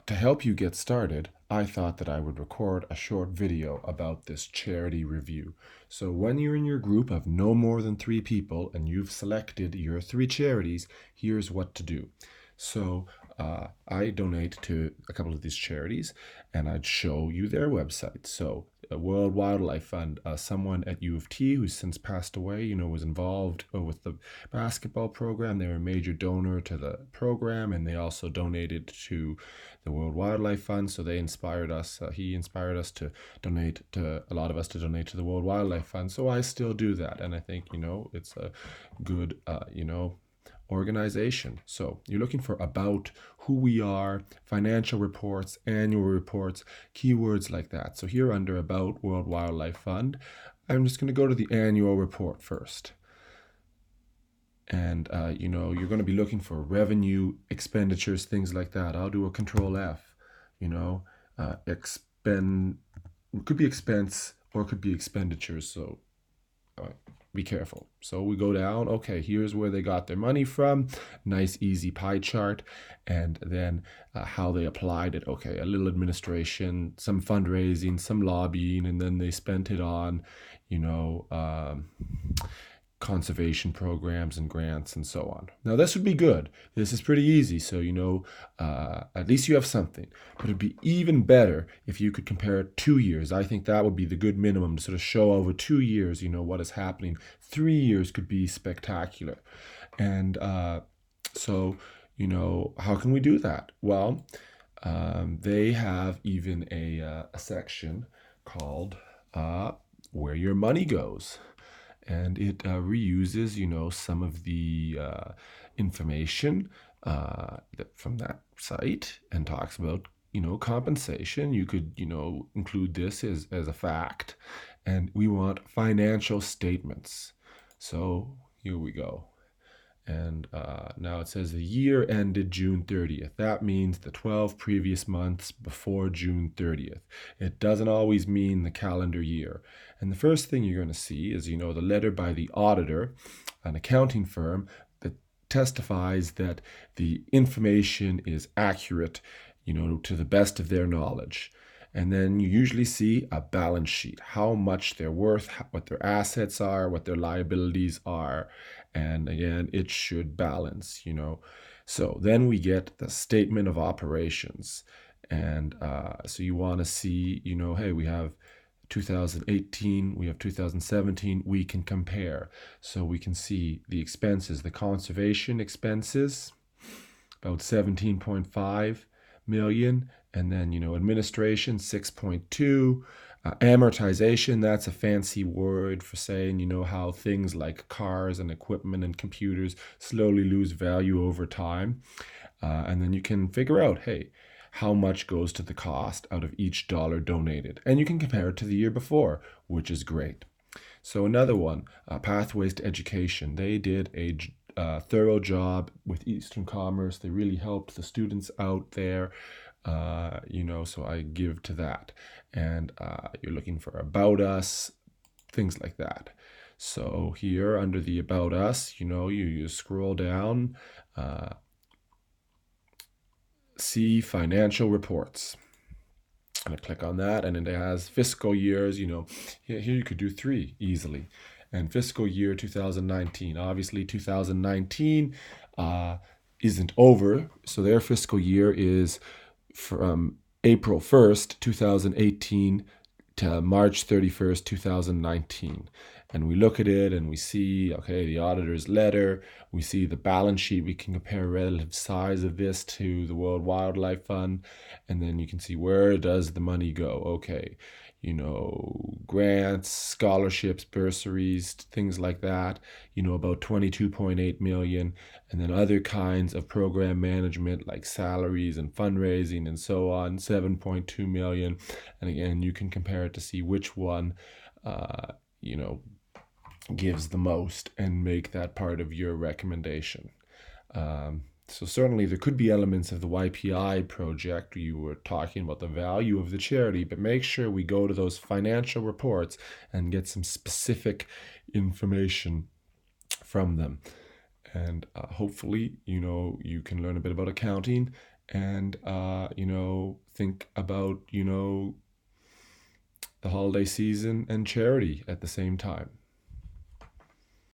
to help you get started, I thought that I would record a short video about this charity review. So when you're in your group of no more than 3 people and you've selected your 3 charities, here's what to do. So I donate to a couple of these charities, and I'd show you their website. So World Wildlife Fund, someone at U of T who's since passed away, was involved with the basketball program. They were a major donor to the program, and they also donated to the World Wildlife Fund. So they inspired us. He inspired us to donate to a lot of us to donate to the World Wildlife Fund. So I still do that, and I think it's a good organization. So you're looking for about, who we are, financial reports, annual reports, keywords like that. So here under about World Wildlife Fund, I'm just going to go to the annual report first. And you're going to be looking for revenue, expenditures, things like that. I'll do a Control F. It could be expense or it could be expenditures. So be careful. So we go down. Okay, here's where they got their money from. Nice, easy pie chart. And then how they applied it. Okay, a little administration, some fundraising, some lobbying, and then they spent it on, conservation programs and grants and so on. Now this would be good. This is pretty easy, so at least you have something. But it'd be even better if you could compare 2 years. I think that would be the good minimum to sort of show over 2 years, what is happening. 3 years could be spectacular. And so how can we do that? Well, they have even a section called Where Your Money Goes. And it reuses, some of the information from that site and talks about, compensation. You could, include this as a fact. And we want financial statements. So here we go. And now it says the year ended June 30th. That means the 12 previous months before June 30th. It doesn't always mean the calendar year. And the first thing you're going to see is, the letter by the auditor, an accounting firm that testifies that the information is accurate, to the best of their knowledge. And then you usually see a balance sheet, how much they're worth, what their assets are, what their liabilities are. And again, it should balance, So then we get the statement of operations. And so you want to see, hey, we have 2018, we have 2017, we can compare. So we can see the expenses, the conservation expenses, about 17.5 million. And then, administration, 6.2. Amortization, that's a fancy word for saying, how things like cars and equipment and computers slowly lose value over time. And then you can figure out, hey, how much goes to the cost out of each dollar donated. And you can compare it to the year before, which is great. So another one, Pathways to Education. They did a thorough job with Eastern Commerce. They really helped the students out there. So I give to that. And you're looking for About Us, things like that. So here under the About Us, you scroll down, see financial reports. And I click on that, and it has fiscal years, here you could do 3 easily. And fiscal year 2019, obviously 2019 isn't over. So their fiscal year is from April 1st, 2018 to March 31st, 2019. And we look at it and we see, okay, the auditor's letter, we see the balance sheet, we can compare relative size of this to the World Wildlife Fund, and then you can see where does the money go. Okay, grants, scholarships, bursaries, things like that, about 22.8 million, and then other kinds of program management like salaries and fundraising and so on, 7.2 million. And again, you can compare it to see which one, gives the most and make that part of your recommendation. So certainly there could be elements of the YPI project. You were talking about the value of the charity, but make sure we go to those financial reports and get some specific information from them. And hopefully, you can learn a bit about accounting and think about the holiday season and charity at the same time.